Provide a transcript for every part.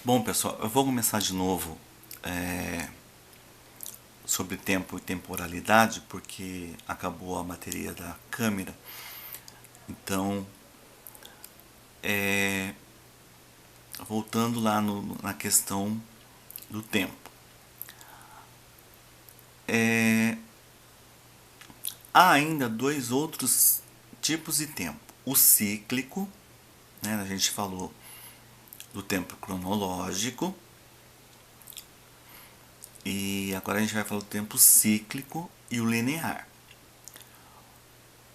Bom, pessoal, eu vou começar de novo sobre tempo e temporalidade, porque acabou a bateria da câmera. Então, voltando lá na questão do tempo. Há ainda dois outros tipos de tempo. O cíclico, né, a gente falou do tempo cronológico, e agora a gente vai falar do tempo cíclico e o linear.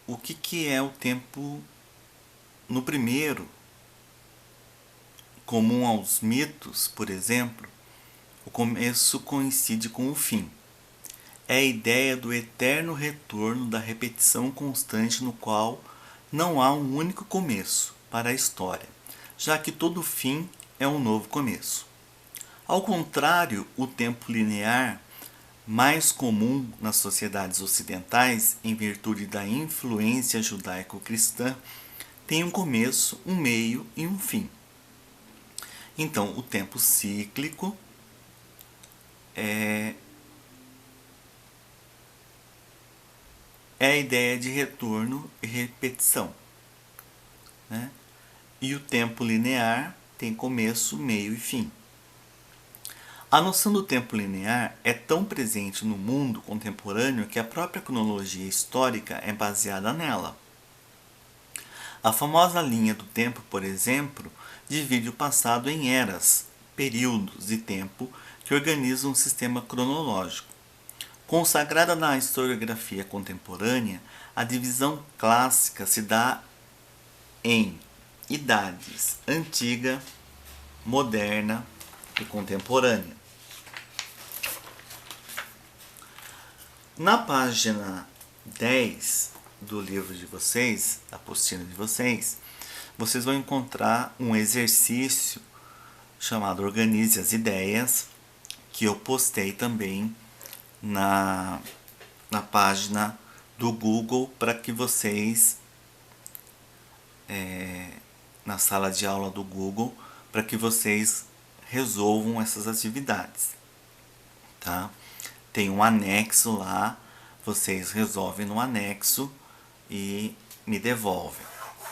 O que é o tempo no primeiro? Comum aos mitos, por exemplo, o começo coincide com o fim. É a ideia do eterno retorno da repetição constante no qual não há um único começo para a história, já que todo fim é um novo começo. Ao contrário, o tempo linear, mais comum nas sociedades ocidentais em virtude da influência judaico-cristã, tem um começo, um meio e um fim. Então, o tempo cíclico é a ideia de retorno e repetição, né? E o tempo linear tem começo, meio e fim. A noção do tempo linear é tão presente no mundo contemporâneo que a própria cronologia histórica é baseada nela. A famosa linha do tempo, por exemplo, divide o passado em eras, períodos de tempo que organizam um sistema cronológico. Consagrada na historiografia contemporânea, a divisão clássica se dá em idades antiga, moderna e contemporânea. Na página 10 do livro de vocês, da apostila de vocês, vocês vão encontrar um exercício chamado Organize as Ideias, que eu postei também na página do Google para que vocês, na sala de aula do Google, para que vocês resolvam essas atividades, tá? Tem um anexo lá, vocês resolvem no anexo e me devolvem,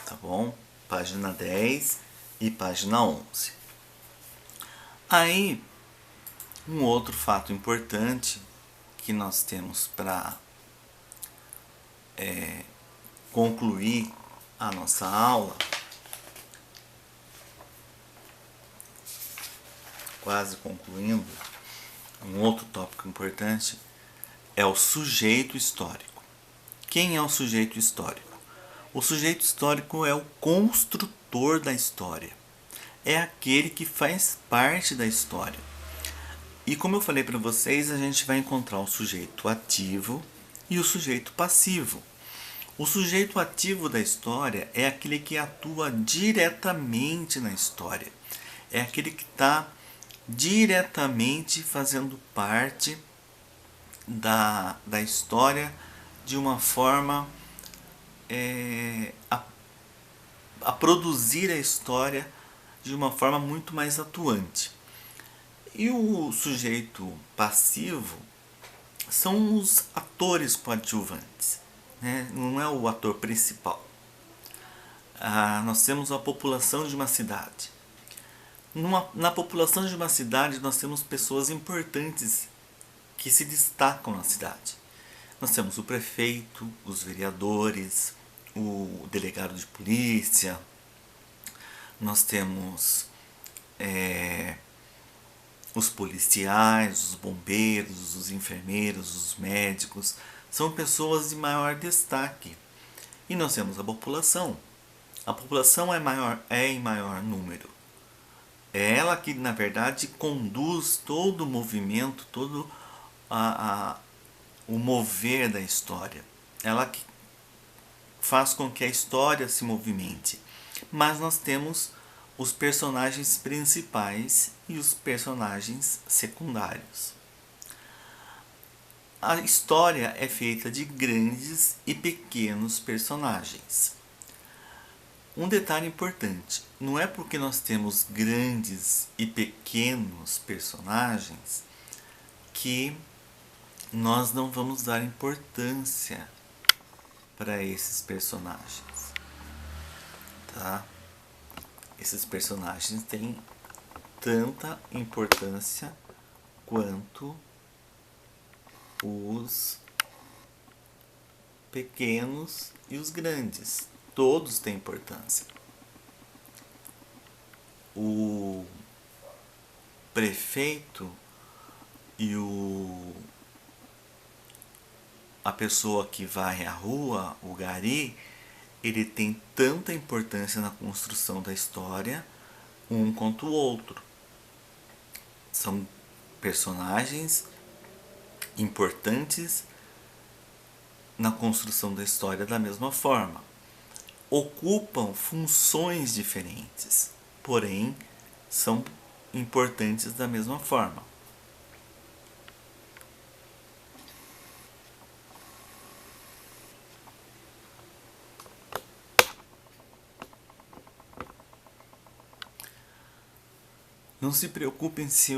tá bom? Página 10 e página 11. Aí, um outro fato importante que nós temos para concluir a nossa aula, quase concluindo, um outro tópico importante é o sujeito histórico. Quem é o sujeito histórico? O sujeito histórico é o construtor da história. É aquele que faz parte da história. E como eu falei para vocês, a gente vai encontrar o sujeito ativo e o sujeito passivo. O sujeito ativo da história é aquele que atua diretamente na história. É aquele que está diretamente fazendo parte da história de uma forma a produzir a história de uma forma muito mais atuante. E o sujeito passivo são os atores coadjuvantes, né? Não é o ator principal. Nós temos a população de uma cidade. Na população de uma cidade nós temos pessoas importantes que se destacam na cidade. Nós temos o prefeito, os vereadores, o delegado de polícia, nós temos os policiais, os bombeiros, os enfermeiros, os médicos, são pessoas de maior destaque. E nós temos a população. A população é em maior número. É ela que, na verdade, conduz todo o movimento, todo o mover da história. Ela que faz com que a história se movimente. Mas nós temos os personagens principais e os personagens secundários. A história é feita de grandes e pequenos personagens. Um detalhe importante, não é porque nós temos grandes e pequenos personagens que nós não vamos dar importância para esses personagens, tá? Esses personagens têm tanta importância quanto os pequenos e os grandes. Todos têm importância. O prefeito e a pessoa que varre a rua, o gari, ele tem tanta importância na construção da história, um quanto o outro. São personagens importantes na construção da história da mesma forma. Ocupam funções diferentes, porém são importantes da mesma forma. Não se preocupem se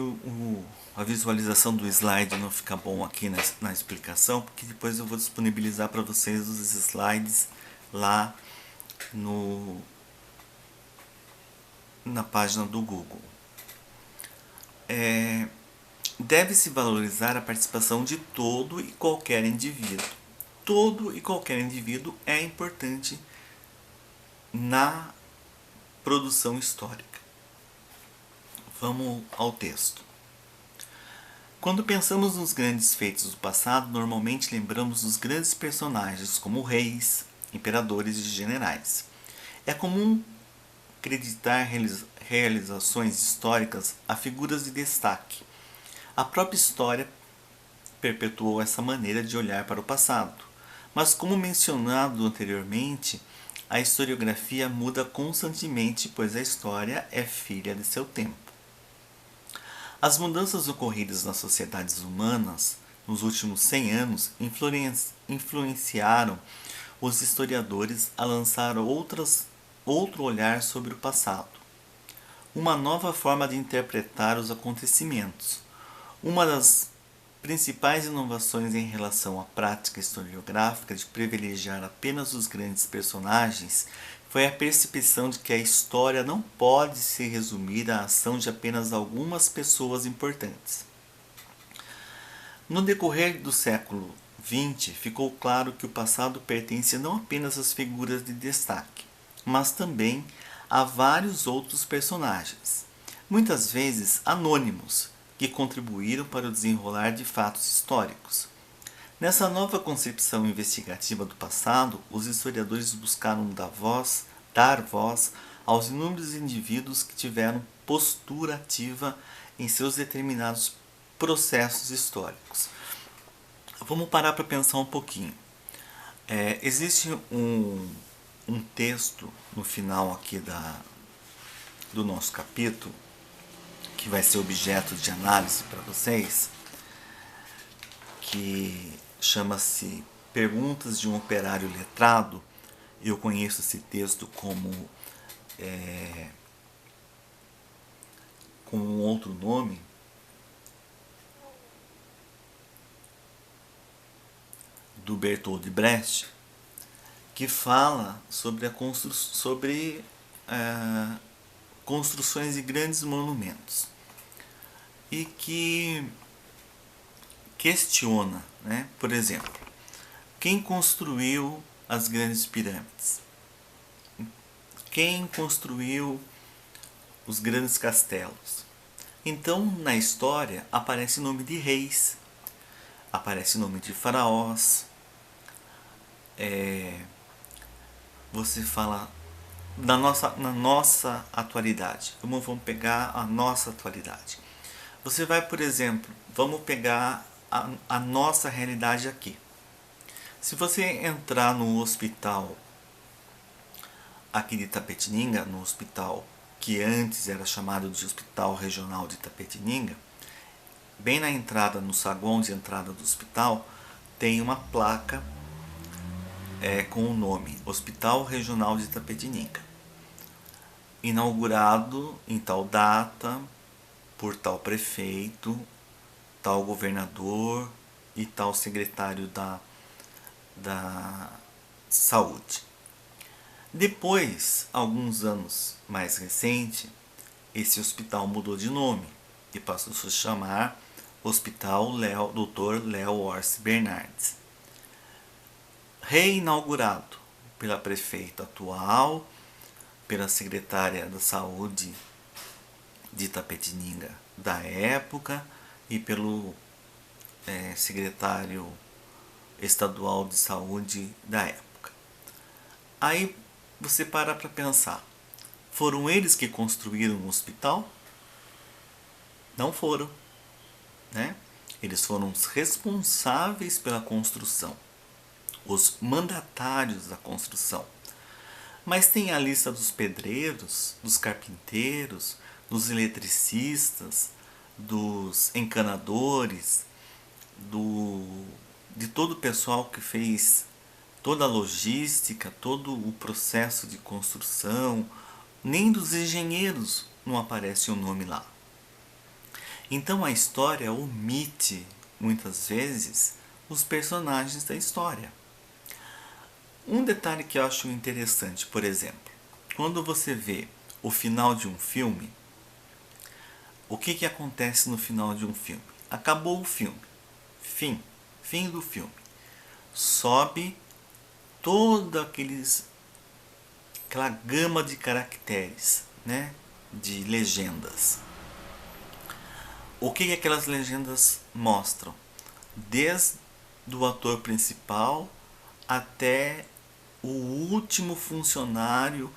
a visualização do slide não ficar bom aqui na explicação, porque depois eu vou disponibilizar para vocês os slides lá na página do Google. Deve-se valorizar a participação de todo e qualquer indivíduo. Todo e qualquer indivíduo é importante na produção histórica. Vamos ao texto. Quando pensamos nos grandes feitos do passado, normalmente lembramos dos grandes personagens como reis, imperadores e generais. É comum acreditar realizações históricas a figuras de destaque. A própria história perpetuou essa maneira de olhar para o passado. Mas, como mencionado anteriormente, a historiografia muda constantemente, pois a história é filha de seu tempo. As mudanças ocorridas nas sociedades humanas nos últimos 100 anos influenciaram os historiadores a lançar outro olhar sobre o passado. Uma nova forma de interpretar os acontecimentos. Uma das principais inovações em relação à prática historiográfica de privilegiar apenas os grandes personagens foi a percepção de que a história não pode se resumir à ação de apenas algumas pessoas importantes. No decorrer do século XX, ficou claro que o passado pertence não apenas às figuras de destaque, mas também a vários outros personagens, muitas vezes anônimos, que contribuíram para o desenrolar de fatos históricos. Nessa nova concepção investigativa do passado, os historiadores buscaram dar voz aos inúmeros indivíduos que tiveram postura ativa em seus determinados processos históricos. Vamos parar para pensar um pouquinho. Existe um texto no final aqui do nosso capítulo, que vai ser objeto de análise para vocês, que chama-se Perguntas de um Operário Letrado. Eu conheço esse texto como com um outro nome, do Bertold Brecht, que fala sobre construções de grandes monumentos e que questiona, né? Por exemplo, quem construiu as grandes pirâmides? Quem construiu os grandes castelos? Então, na história, aparece o nome de reis, aparece o nome de faraós. Você fala na nossa atualidade. Vamos pegar a nossa atualidade. Você vai, por exemplo, vamos pegar a nossa realidade aqui. Se você entrar no hospital aqui de Itapetininga, no hospital que antes era chamado de Hospital Regional de Itapetininga, bem na entrada, no saguão de entrada do hospital, tem uma placa com o nome Hospital Regional de Itapetininga. inaugurado em tal data, por tal prefeito, tal governador e tal secretário da saúde. Depois, alguns anos mais recente, esse hospital mudou de nome e passou a se chamar Hospital Dr. Léo Orsi Bernardes. Reinaugurado pela prefeita atual, pela secretária da saúde de Itapetininga da época e pelo secretário estadual de saúde da época. Aí você para pensar, foram eles que construíram o hospital? Não foram, né? Eles foram os responsáveis pela construção, os mandatários da construção. Mas tem a lista dos pedreiros, dos carpinteiros, dos eletricistas, dos encanadores, de todo o pessoal que fez toda a logística, todo o processo de construção. Nem dos engenheiros não aparece o nome lá. Então a história omite, muitas vezes, os personagens da história. Um detalhe que eu acho interessante, por exemplo, quando você vê o final de um filme, o que acontece no final de um filme? Acabou o filme, fim do filme. Sobe toda aquela gama de caracteres, né? De legendas. O que aquelas legendas mostram? Desde o ator principal até o último funcionário,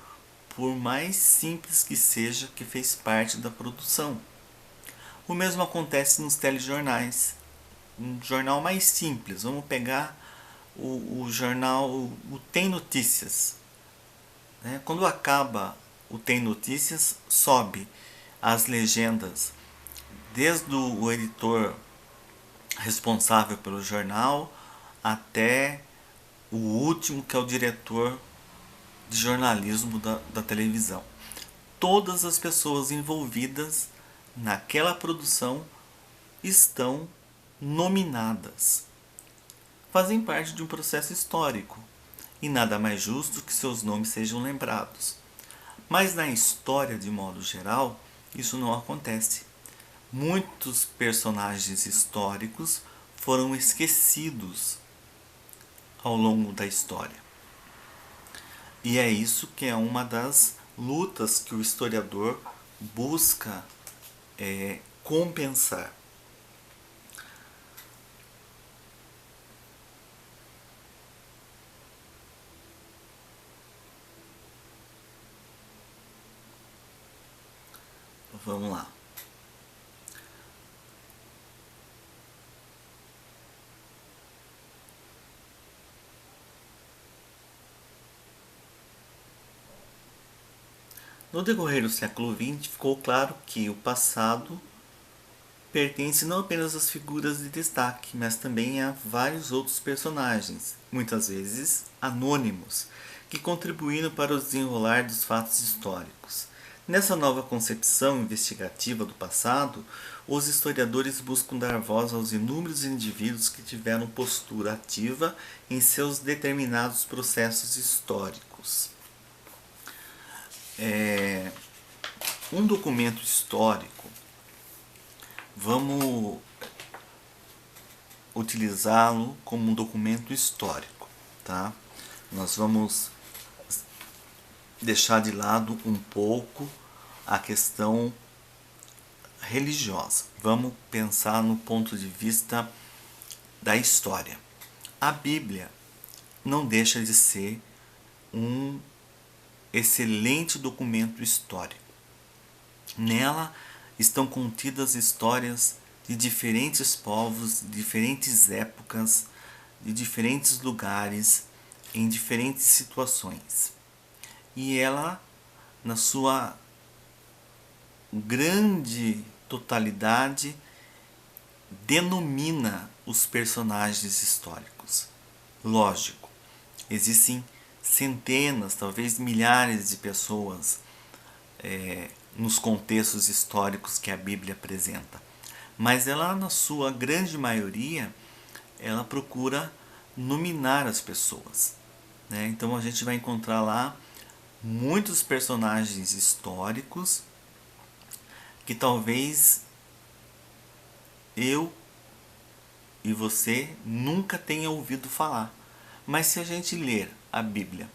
por mais simples que seja, que fez parte da produção. O mesmo acontece nos telejornais. Um jornal mais simples, vamos pegar o jornal, o Tem Notícias. Quando acaba o Tem Notícias, sobe as legendas, desde o editor responsável pelo jornal até o último, que é o diretor de jornalismo da televisão. Todas as pessoas envolvidas naquela produção estão nominadas. Fazem parte de um processo histórico e nada mais justo que seus nomes sejam lembrados. Mas na história, de modo geral, isso não acontece. Muitos personagens históricos foram esquecidos ao longo da história. E é isso que é uma das lutas que o historiador busca compensar. Vamos lá. No decorrer do século XX, ficou claro que o passado pertence não apenas às figuras de destaque, mas também a vários outros personagens, muitas vezes anônimos, que contribuíram para o desenrolar dos fatos históricos. Nessa nova concepção investigativa do passado, os historiadores buscam dar voz aos inúmeros indivíduos que tiveram postura ativa em seus determinados processos históricos. Um documento histórico, vamos utilizá-lo como um documento histórico, tá? Nós vamos deixar de lado um pouco a questão religiosa. Vamos pensar no ponto de vista da história. A Bíblia não deixa de ser um excelente documento histórico. Nela estão contidas histórias de diferentes povos, de diferentes épocas, de diferentes lugares, em diferentes situações. E ela, na sua grande totalidade, denomina os personagens históricos. Lógico, existem centenas, talvez milhares de pessoas nos contextos históricos que a Bíblia apresenta. Mas ela, na sua grande maioria, ela procura nominar as pessoas, né? Então a gente vai encontrar lá muitos personagens históricos que talvez eu e você nunca tenha ouvido falar. Mas se a gente ler a Bíblia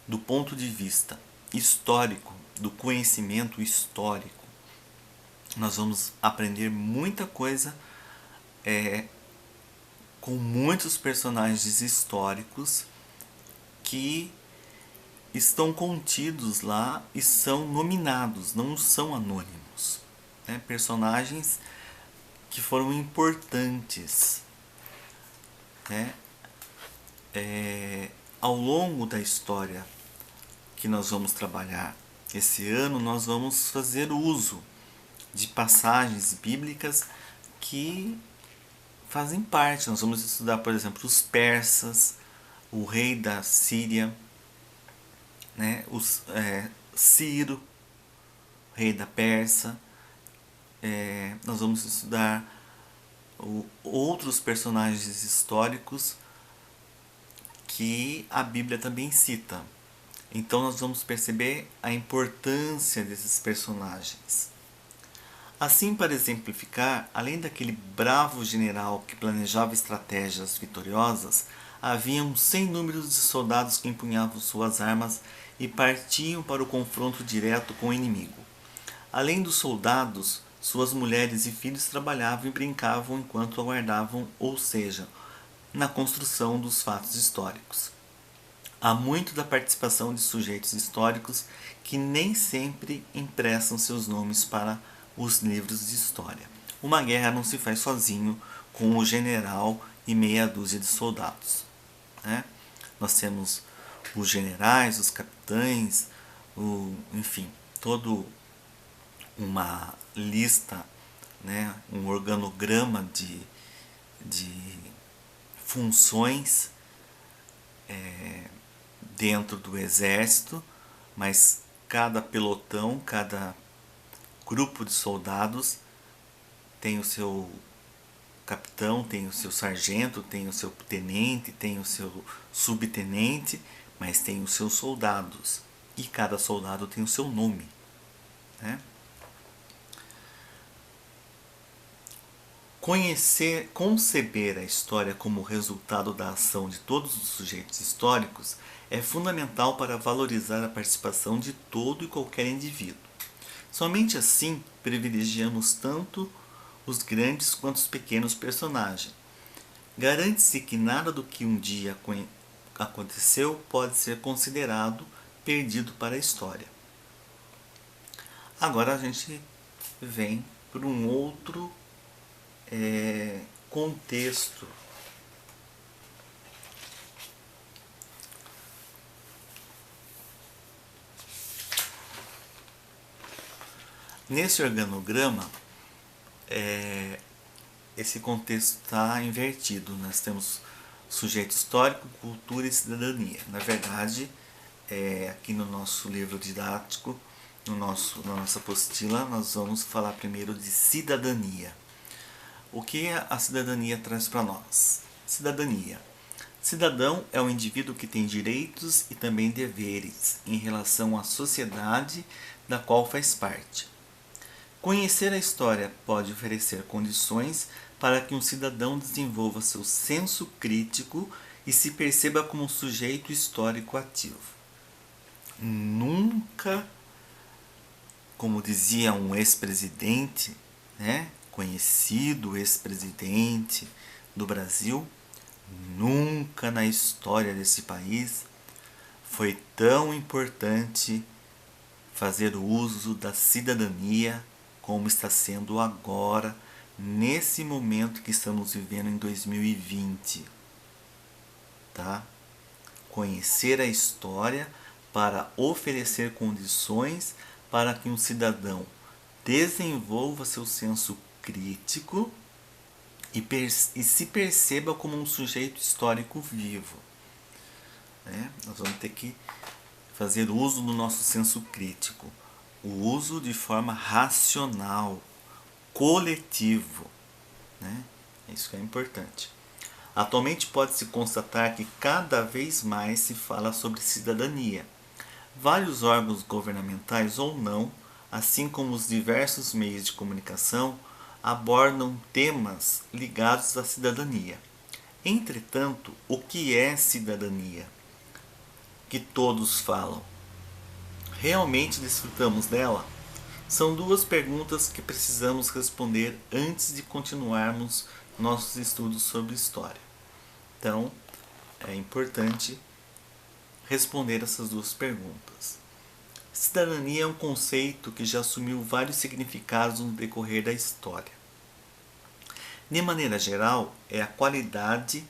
do ponto de vista histórico, do conhecimento histórico, nós vamos aprender muita coisa com muitos personagens históricos que estão contidos lá e são nominados, não são anônimos, né? Personagens que foram importantes, né? Ao longo da história que nós vamos trabalhar esse ano, nós vamos fazer uso de passagens bíblicas que fazem parte. Nós vamos estudar, por exemplo, os persas, o rei da Síria, né? Ciro, rei da Pérsia. Nós vamos estudar outros personagens históricos que a Bíblia também cita. Então nós vamos perceber a importância desses personagens. Assim, para exemplificar, além daquele bravo general que planejava estratégias vitoriosas, haviam sem números de soldados que empunhavam suas armas e partiam para o confronto direto com o inimigo. Além dos soldados, suas mulheres e filhos trabalhavam e brincavam enquanto aguardavam, ou seja, na construção dos fatos históricos. Há muito da participação de sujeitos históricos que nem sempre emprestam seus nomes para os livros de história. Uma guerra não se faz sozinho com o general e meia dúzia de soldados, né? Nós temos os generais, os capitães, enfim, todo uma lista, né? Um organograma de funções dentro do exército, mas cada pelotão, cada grupo de soldados tem o seu capitão, tem o seu sargento, tem o seu tenente, tem o seu subtenente, mas tem os seus soldados. E cada soldado tem o seu nome, né? Conceber a história como resultado da ação de todos os sujeitos históricos é fundamental para valorizar a participação de todo e qualquer indivíduo. Somente assim privilegiamos tanto os grandes quanto os pequenos personagens. Garante-se que nada do que um dia aconteceu pode ser considerado perdido para a história. Agora a gente vem para um outro contexto. Nesse organograma, esse contexto está invertido. Nós temos sujeito histórico, cultura e cidadania. Na verdade, aqui no nosso livro didático, na nossa apostila, nós vamos falar primeiro de cidadania. O que a cidadania traz para nós? Cidadania. Cidadão é um indivíduo que tem direitos e também deveres em relação à sociedade da qual faz parte. Conhecer a história pode oferecer condições para que um cidadão desenvolva seu senso crítico e se perceba como um sujeito histórico ativo. Nunca, como dizia um ex-presidente, né, conhecido ex-presidente do Brasil, nunca na história desse país foi tão importante fazer uso da cidadania como está sendo agora, nesse momento que estamos vivendo em 2020. Tá? Conhecer a história para oferecer condições para que um cidadão desenvolva seu senso crítico e se perceba como um sujeito histórico vivo. Nós vamos ter que fazer uso do nosso senso crítico. o uso de forma racional, coletivo, né? Isso que é importante. Atualmente pode-se constatar que cada vez mais se fala sobre cidadania. Vários órgãos governamentais ou não, assim como os diversos meios de comunicação, abordam temas ligados à cidadania. Entretanto, o que é cidadania? Que todos falam. Realmente desfrutamos dela? São duas perguntas que precisamos responder antes de continuarmos nossos estudos sobre história. Então, é importante responder essas duas perguntas. Cidadania é um conceito que já assumiu vários significados no decorrer da história. De maneira geral, é a qualidade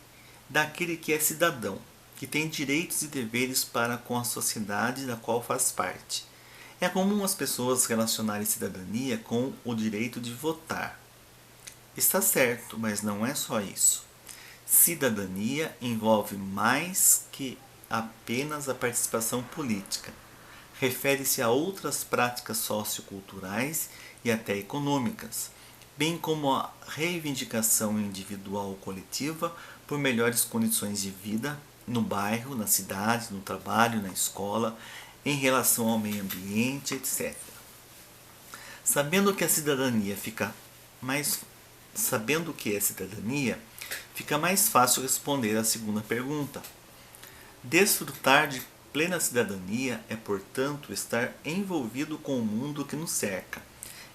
daquele que é cidadão, que tem direitos e deveres para com a sociedade da qual faz parte. É comum as pessoas relacionarem cidadania com o direito de votar. Está certo, mas não é só isso. Cidadania envolve mais que apenas a participação política. Refere-se a outras práticas socioculturais e até econômicas, bem como a reivindicação individual ou coletiva por melhores condições de vida no bairro, na cidade, no trabalho, na escola, em relação ao meio ambiente, etc. Sabendo que a cidadania fica mais Sabendo o que é cidadania, fica mais fácil responder à segunda pergunta. Desfrutar de plena cidadania é, portanto, estar envolvido com o mundo que nos cerca.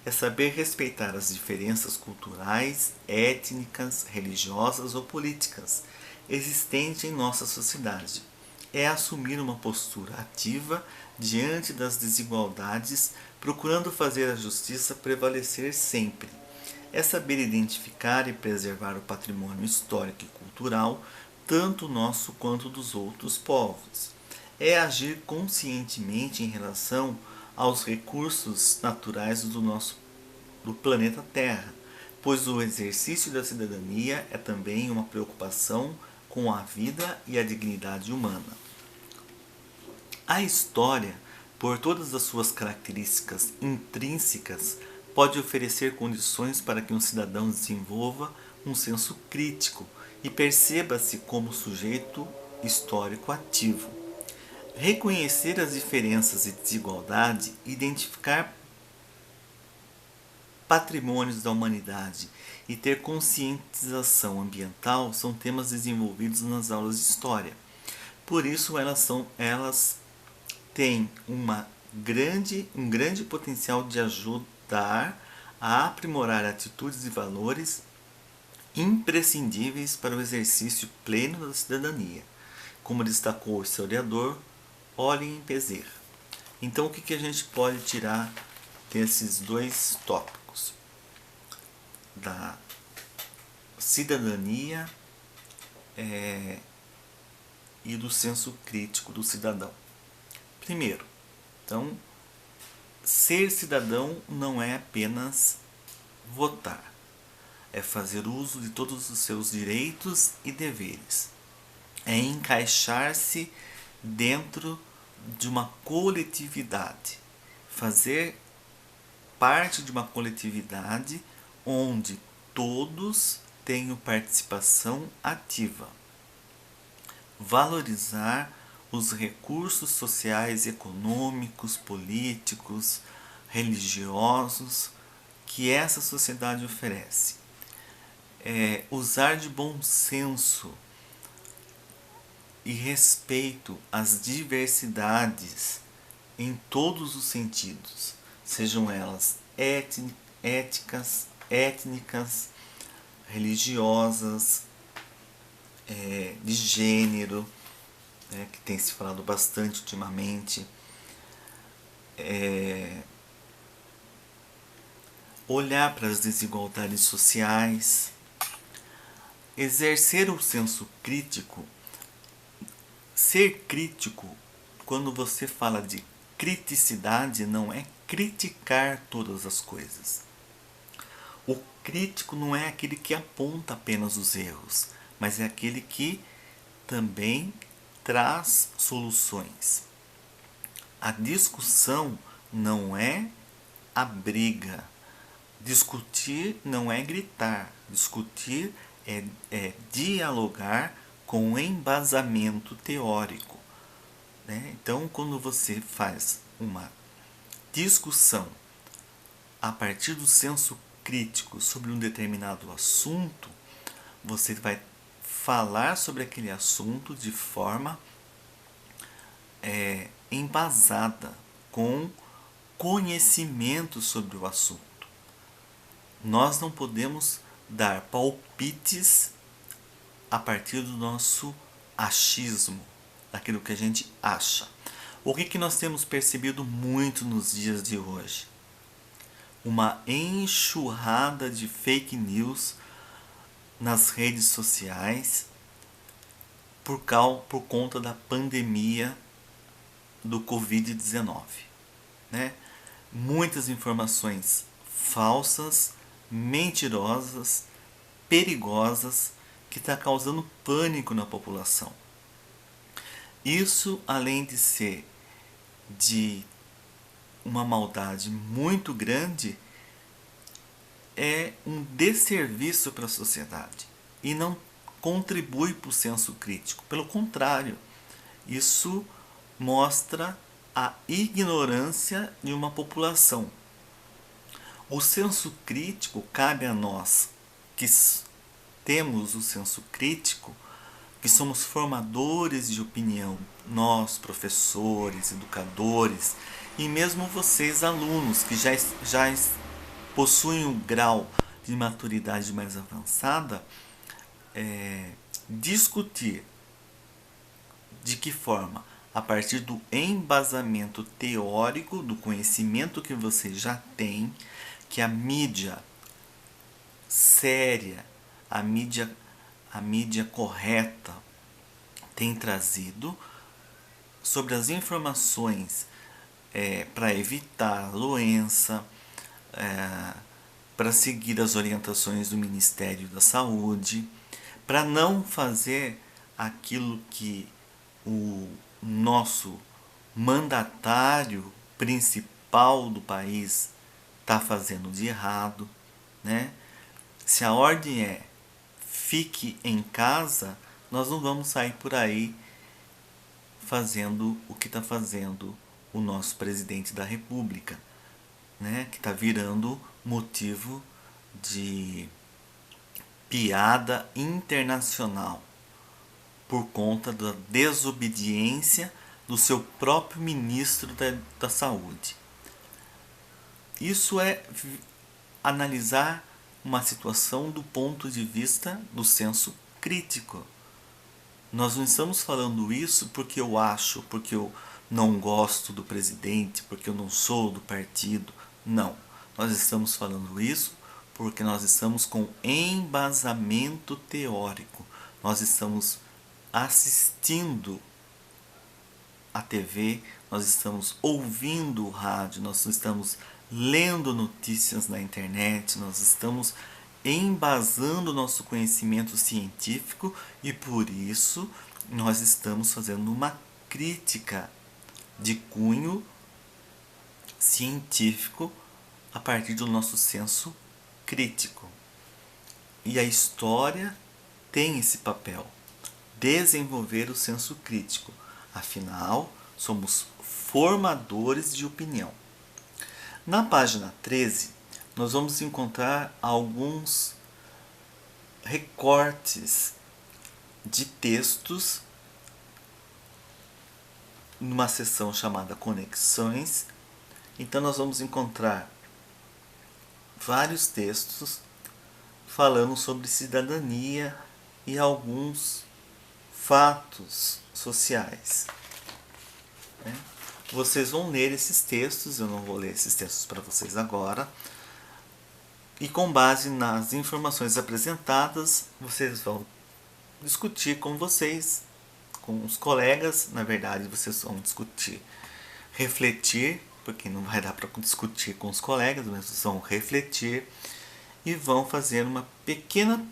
É saber respeitar as diferenças culturais, étnicas, religiosas ou políticas existentes em nossa sociedade. É assumir uma postura ativa diante das desigualdades, procurando fazer a justiça prevalecer sempre. É saber identificar e preservar o patrimônio histórico e cultural, tanto nosso quanto dos outros povos. É agir conscientemente em relação aos recursos naturais do planeta Terra, pois o exercício da cidadania é também uma preocupação com a vida e a dignidade humana. A história, por todas as suas características intrínsecas, pode oferecer condições para que um cidadão desenvolva um senso crítico e perceba-se como sujeito histórico ativo. Reconhecer as diferenças e desigualdade, identificar patrimônios da humanidade e ter conscientização ambiental são temas desenvolvidos nas aulas de história. Por isso elas têm um grande potencial de ajudar a aprimorar atitudes e valores imprescindíveis para o exercício pleno da cidadania, como destacou o historiador Olin Pezer. Então, o que a gente pode tirar desses dois tópicos? Da cidadania e do senso crítico do cidadão. Primeiro, então, ser cidadão não é apenas votar, é fazer uso de todos os seus direitos e deveres, é encaixar-se dentro de uma coletividade, fazer parte de uma coletividade onde todos tenham participação ativa, valorizar os recursos sociais, econômicos, políticos, religiosos que essa sociedade oferece. Usar de bom senso e respeito às diversidades em todos os sentidos, sejam elas étnicas, religiosas, de gênero, que tem se falado bastante ultimamente, olhar para as desigualdades sociais, exercer o senso crítico. Ser crítico, quando você fala de criticidade, não é criticar todas as coisas. O crítico não é aquele que aponta apenas os erros, mas é aquele que também traz soluções. A discussão não é a briga. Discutir não é gritar. Discutir é dialogar com embasamento teórico, né? Então, quando você faz uma discussão a partir do senso crítico sobre um determinado assunto, você vai falar sobre aquele assunto de forma embasada, com conhecimento sobre o assunto. Nós não podemos dar palpites a partir do nosso achismo, daquilo que a gente acha. O que nós temos percebido muito nos dias de hoje? Uma enxurrada de fake news nas redes sociais por conta da pandemia do Covid-19, né? Muitas informações falsas, mentirosas, perigosas, que está causando pânico na população. Isso, além de ser de uma maldade muito grande, é um desserviço para a sociedade e não contribui para o senso crítico. Pelo contrário, isso mostra a ignorância de uma população. O senso crítico cabe a nós, que temos o senso crítico, que somos formadores de opinião, nós, professores, educadores, e mesmo vocês, alunos, que já possuem um grau de maturidade mais avançada, discutir de que forma, a partir do embasamento teórico, do conhecimento que você já tem, que a mídia séria, a mídia correta tem trazido sobre as informações para evitar doença, para seguir as orientações do Ministério da Saúde, para não fazer aquilo que o nosso mandatário principal do país está fazendo de errado, né? Se a ordem é fique em casa, nós não vamos sair por aí fazendo o que está fazendo o nosso presidente da República, né? Que está virando motivo de piada internacional por conta da desobediência do seu próprio ministro da Saúde. Isso é analisar uma situação do ponto de vista do senso crítico. Nós não estamos falando isso porque eu acho, porque eu não gosto do presidente, porque eu não sou do partido. Não. Nós estamos falando isso porque nós estamos com embasamento teórico. Nós estamos assistindo a TV, nós estamos ouvindo o rádio, nós estamos lendo notícias na internet, nós estamos embasando nosso conhecimento científico e por isso nós estamos fazendo uma crítica de cunho científico a partir do nosso senso crítico. E a história tem esse papel, desenvolver o senso crítico. Afinal, somos formadores de opinião. Na página 13, nós vamos encontrar alguns recortes de textos numa seção chamada Conexões. Então nós vamos encontrar vários textos falando sobre cidadania e alguns fatos sociais. Vocês vão ler esses textos, eu não vou ler esses textos para vocês agora. E com base nas informações apresentadas, vocês vão discutir com vocês, com os colegas. Na verdade, vocês vão discutir, refletir, porque não vai dar para discutir com os colegas, mas vocês vão refletir e vão fazer uma pequena